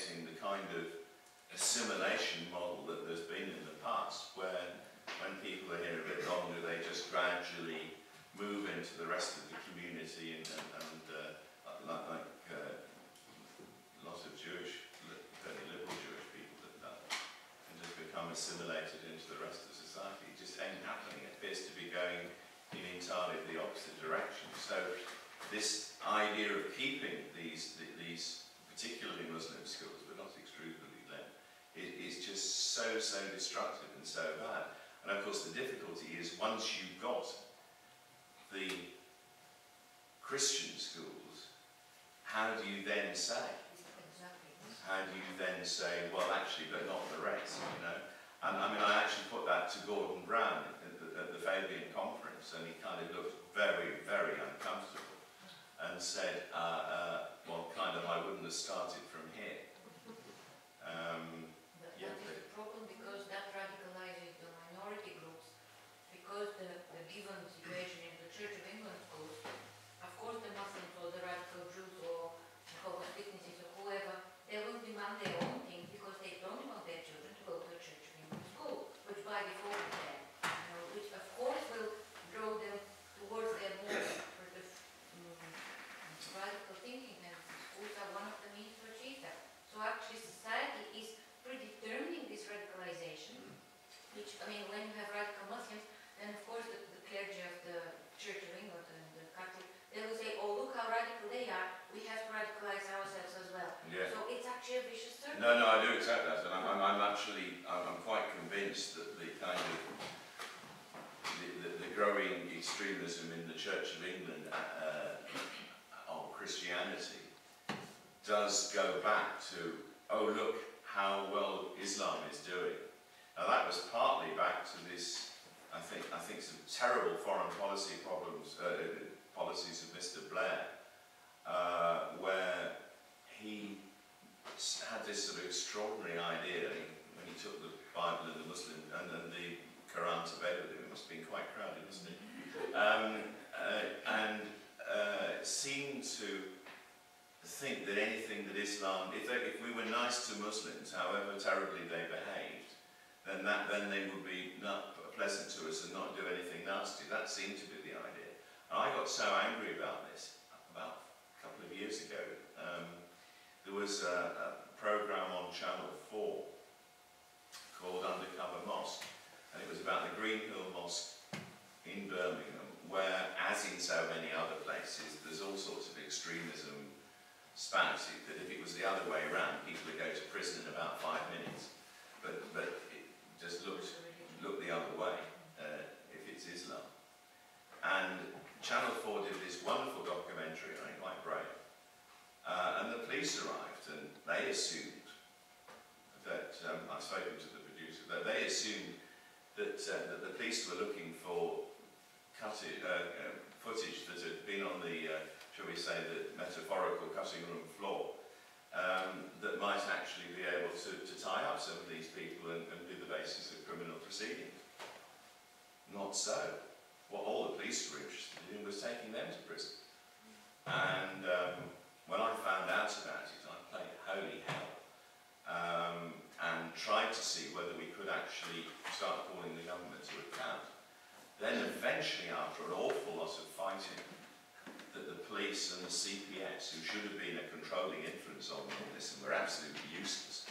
getting the kind of assimilation model that there's been in the past, where when people are here a bit longer, they just gradually move into the rest of the community, and like lots of Jewish, very liberal Jewish people have done, and just become assimilated into the rest of society. It just ain't happening. It appears to be going in entirely the opposite direction. So this idea of keeping these particularly Muslim schools, but not exclusively them, is just so destructive and so bad. And of course the difficulty is, once you've got the Christian schools, how do you then say? How do you then say, well, actually, but not the rest, you know? And I mean, I actually put that to Gordon Brown at the Fabian conference, and he kind of looked very uncomfortable and said, well, kind of, I wouldn't have started from here. That is the problem, because that radicalizes the minority groups, because the given situation in the Church of England schools, of course the Muslims or the radical Jews or Jehovah's Witnesses or whoever, they will demand their own thing because they don't want their children to go to a Church of England school, which by default is there, you know, which of course will draw them towards their more sort of radical thinking, and schools are one of the means to achieve that. So actually society is predetermining this radicalization, which, I mean, when you have radical Muslims, then of course the clergy of the Church of England and the Catholic, they will say, oh, look how radical they are, we have to radicalize ourselves as well. Yeah. So it's actually a vicious circle. No, I do accept that, and I'm quite convinced that the kind of the growing extremism in the Church of England of Christianity does go back to, oh, look how well Islam is doing. Now that was partly back to this, I think some terrible foreign policy policies of Mr. Blair, where he had this sort of extraordinary idea when he took the Bible and the Muslim and the Quran to bed with him. It must have been quite crowded, wasn't it? And seemed to think that anything that Islam, if we were nice to Muslims, however terribly they behaved, then they would be not pleasant to us and not do anything nasty. That seemed to be the idea. And I got so angry about this about a couple of years ago. There was a program on Channel 4 called Undercover Mosque, and it was about the Green Hill Mosque in Birmingham, where, as in so many other places, there's all sorts of extremism spouted, that if it was the other way around, people would go to prison in about 5 minutes. But it just looked the other way, if it's Islam. And Channel 4 did this wonderful documentary, I think, quite brave. And the police arrived, and they assumed that, I've spoken to the producer, that they assumed that the police were looking for footage that had been on the, shall we say, the metaphorical cutting room floor, that might actually be able to tie up some of these people and be the basis of criminal proceedings. Not so. What all the police were interested in was taking them to prison. And when I found out about it, I played holy hell and tried to see whether we could actually start calling the government to account. Then eventually, after an awful lot of fighting, that the police and the CPS, who should have been a controlling influence on this and were absolutely useless,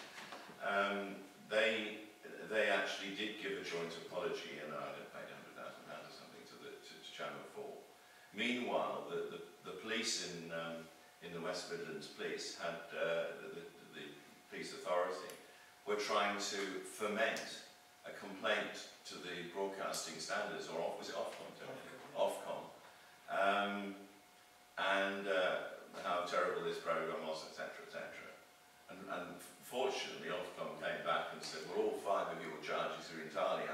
they actually did give a joint apology, and I paid £100,000 or something to Channel 4. Meanwhile, the police in the West Midlands Police had the police authority were trying to ferment a complaint to the Broadcasting Standards, or was it Ofcom? Ofcom. And how terrible this programme was, etc., etc. And fortunately, Ofcom came back and said, well, all 5 of your charges are entirely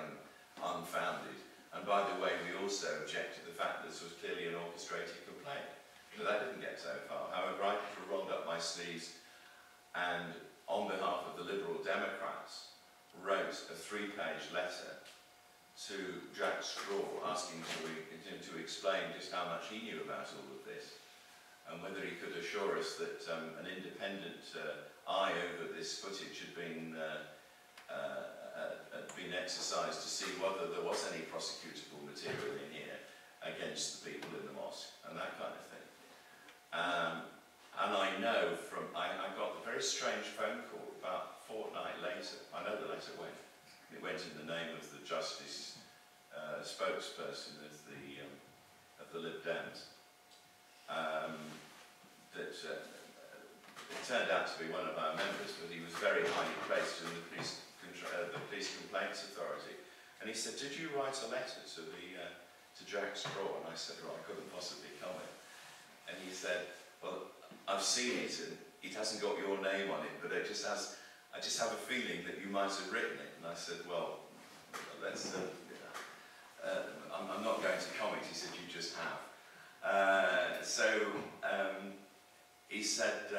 unfounded. And by the way, we also object to the fact that this was clearly an orchestrated complaint. But that didn't get so far. However, I rolled up my sleeves and, on behalf of the Liberal Democrats, wrote a 3-page letter to Jack Straw, asking him to explain just how much he knew about all of this, and whether he could assure us that an independent eye over this footage had been exercised to see whether there was any prosecutable material in here against the people in the mosque and that kind of thing. And I know from, I got a very strange phone call about a fortnight later. I know the letter went. It went in the name of the Justice spokesperson of the Lib Dems. It turned out to be one of our members, but he was very highly placed in the police complaints authority. And he said, "Did you write a letter to Jack Straw?" And I said, "Well, I couldn't possibly comment." And he said, "Well, I've seen it, and it hasn't got your name on it, but I just have a feeling that you might have written it." And I said, "Well, let's. I'm not going to comment." He said, "You just have." He said,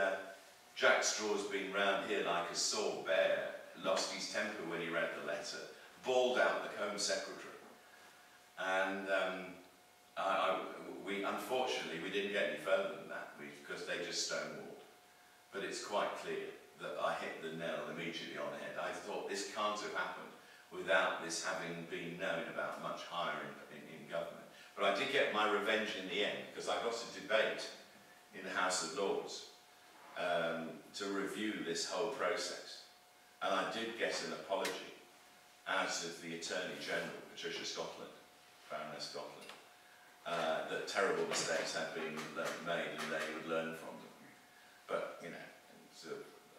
"Jack Straw's been round here like a sore bear, lost his temper when he read the letter, bawled out the Home Secretary." And unfortunately, we didn't get any further than that, because they just stonewalled. But it's quite clear that I hit the nail immediately on the head. I thought this can't have happened without this having been known about much higher in government. But I did get my revenge in the end, because I got a debate in the House of Lords to review this whole process. And I did get an apology out of the Attorney General, Patricia Scotland, Baroness Scotland, that terrible mistakes had been made and they would learn from them. But, you know, so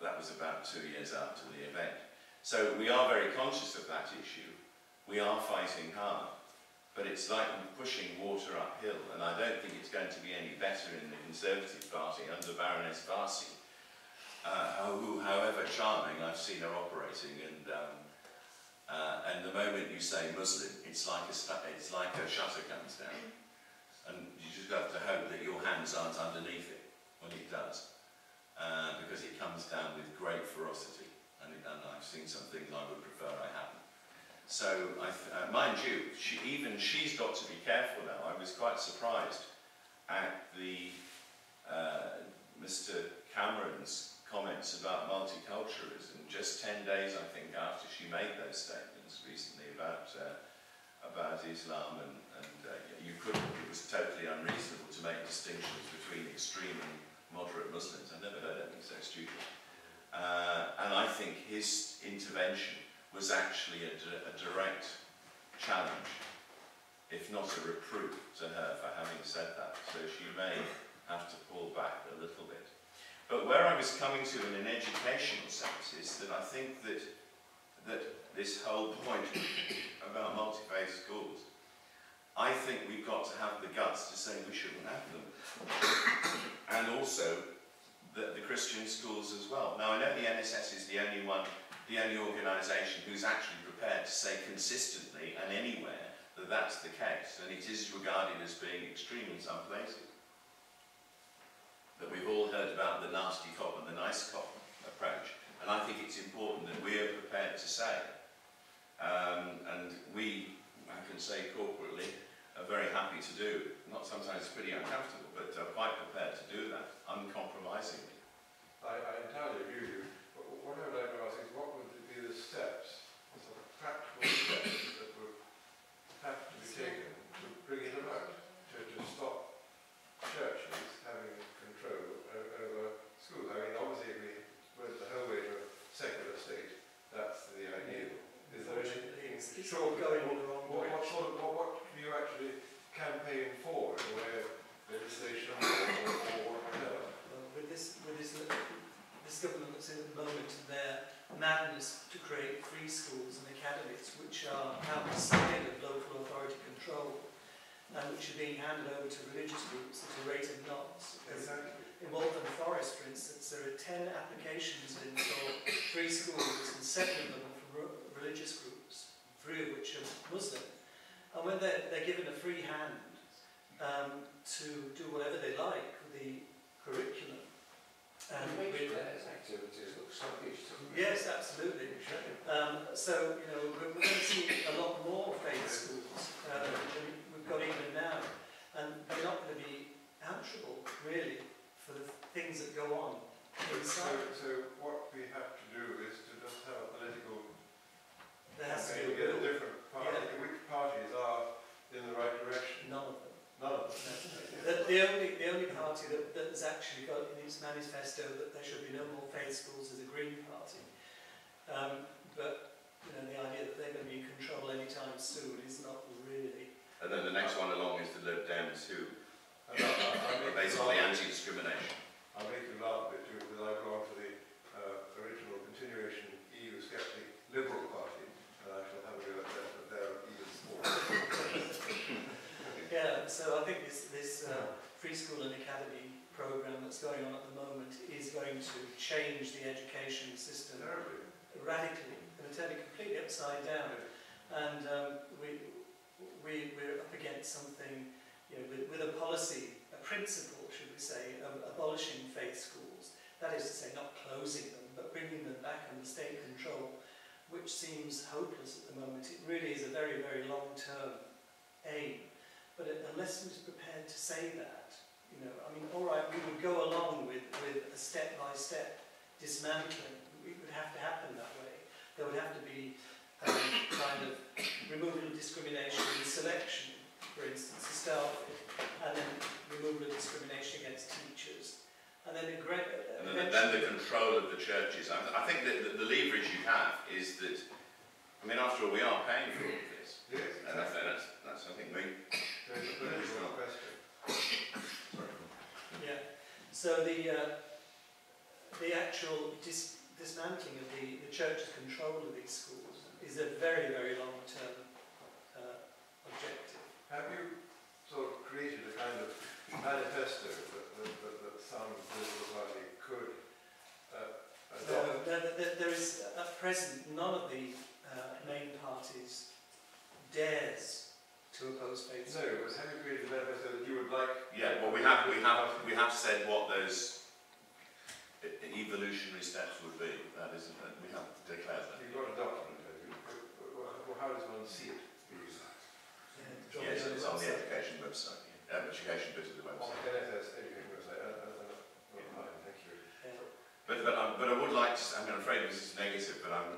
that was about 2 years after the event. So we are very conscious of that issue. We are fighting hard. But it's like pushing water uphill, and I don't think it's going to be any better in the Conservative Party under Baroness Varsi, who, however charming, I've seen her operating, and the moment you say Muslim, it's like a shutter comes down, and you just have to hope that your hands aren't underneath it when it does, because it comes down with great ferocity, and I've seen some things I would prefer I hadn't. So, mind you, she's got to be careful now. I was quite surprised at Mr. Cameron's comments about multiculturalism just 10 days, I think, after she made those statements recently about Islam, and it was totally unreasonable to make distinctions between extreme and moderate Muslims. I've never heard anything so stupid. And I think his intervention was actually a direct challenge, if not a reproof to her for having said that. So she may have to pull back a little bit. But where I was coming to in an educational sense is that I think that this whole point about multi-faith schools, I think we've got to have the guts to say we shouldn't have them. And also the Christian schools as well. Now, I know the NSS is the only organisation who's actually prepared to say consistently and anywhere that that's the case, and it is regarded as being extreme in some places. That we've all heard about the nasty cop and the nice cop approach, and I think it's important that we are prepared to say, and we, I can say corporately, are very happy to do, not sometimes pretty uncomfortable, but are quite prepared to do that, uncompromisingly. I entirely agree with you. What I would like to ask is, what would be the steps, the sort of practical steps that would have to be taken to bring it about, to stop churches having control over schools? I mean, obviously, if we went the whole way to a secular state, that's the ideal. Is there anything short going on the wrong way? What do you actually campaign for in the way of legislation or whatever? Well, with this government that's in at the moment, their madness to create free schools and academies which are outside of local authority control and which are being handed over to religious groups at a rate of knots. Exactly. In Waltham Forest, for instance, there are 10 applications in for free schools, and 7 of them are from religious groups, 3 of which are Muslim. And when they're given a free hand to do whatever they like with the curriculum, activities look sluggish to me. yes, absolutely. So, you know, we're going to see a lot more faith schools than we've got even now, and they're not going to be answerable, really, for the things that go on inside. So what actually got in its manifesto that there should be no more faith schools as a Green Party. But you know, the idea that they're going to be in control anytime soon is not really. And then the next one along is the Lib Dems, who And are basically anti-discrimination. I'll make you laugh a bit too, because I belong to the original continuation EU Skeptic Liberal Party, and I shall have a go at that, but they're even smaller. Yeah, so I think this free school and academy programme that's going on at the moment is going to change the education system Terribly. radically, and turn it completely upside down. And we're up against something, you know, with a policy, a principle, should we say, of abolishing faith schools. That is to say, not closing them, but bringing them back under state control, which seems hopeless at the moment. It really is a very, very long-term aim. But unless we're prepared to say that, you know, I mean, all right, we would go along with a step-by-step dismantling. It would have to happen that way. There would have to be kind of removal of discrimination in selection, for instance, to start with, and then removal of discrimination against teachers, and then then the control of the churches. I think that the leverage you have is that, I mean, after all, we are paying for all of this. Yes, And that's I think, there's a political question. Sorry. yeah. So the actual dismantling of the church's control of these schools is a very, very long-term objective. Have you sort of created a kind of manifesto that some political party could adopt? There is, at present, none of the main parties dares to oppose faith No, schools. but have you created a manifesto that you would like? yeah. Well, we have said what those evolutionary steps would be. That isn't. We have declared that. You've got a document, have you? Well, how does one see it? Yes, it's on the education website. Education bit of the On website. the NSS education website. Fine, thank you. Yeah. But I would like to. I mean, I'm afraid this is negative, but I'm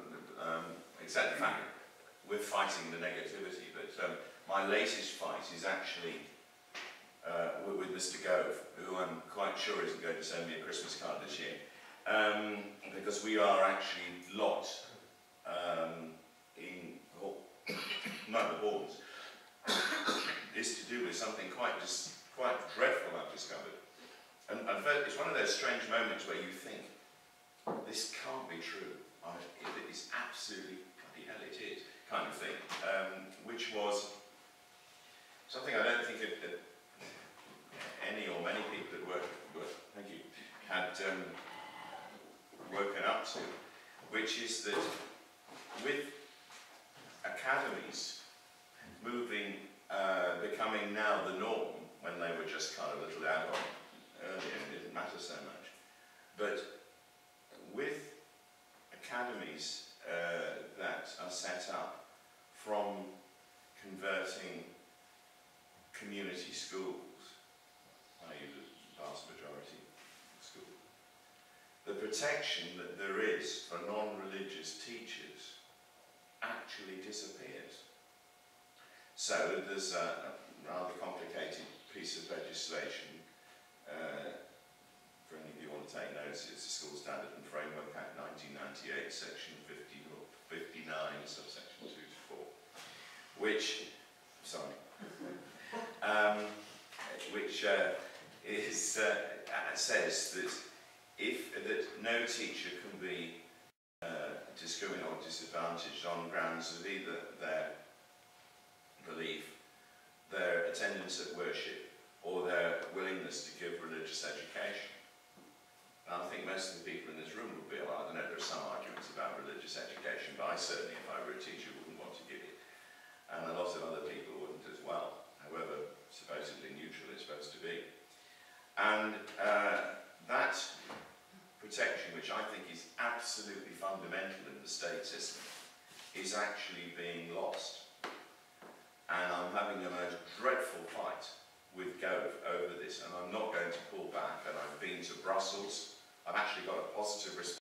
except the fact we're fighting the negativity. But my latest fight is actually with Mr. Gove, who I'm quite sure isn't going to send me a Christmas card this year, because we are actually locked in the horns. Is to do with something quite dreadful I've discovered. And it's one of those strange moments where you think, this can't be true. It is absolutely, bloody hell it is, kind of thing. Which was something I don't think any or many people that were thank you, had woken up to, which is that with academies becoming now the norm, when they were just kind of a little add-on earlier and it didn't matter so much. But with academies that are set up from converting community schools, i.e. the vast majority of schools, the protection that there is for non-religious teachers actually disappears. So there's a rather complicated piece of legislation, for any of you who want to take notes, it's the School Standard and Framework Act 1998, section 59, subsection 2 to 4, which says that no teacher can be discriminated or disadvantaged on grounds of either their belief, their attendance at worship, or their willingness to give religious education. And I think most of the people in this room would be, well, I don't know, there are some arguments about religious education, but I certainly, if I were a teacher, wouldn't want to give it. And a lot of other people wouldn't as well, however supposedly neutral it's supposed to be. And that protection, which I think is absolutely fundamental in the state system, is actually being lost. And I'm having a most dreadful fight with Gove over this, and I'm not going to pull back. And I've been to Brussels. I've actually got a positive response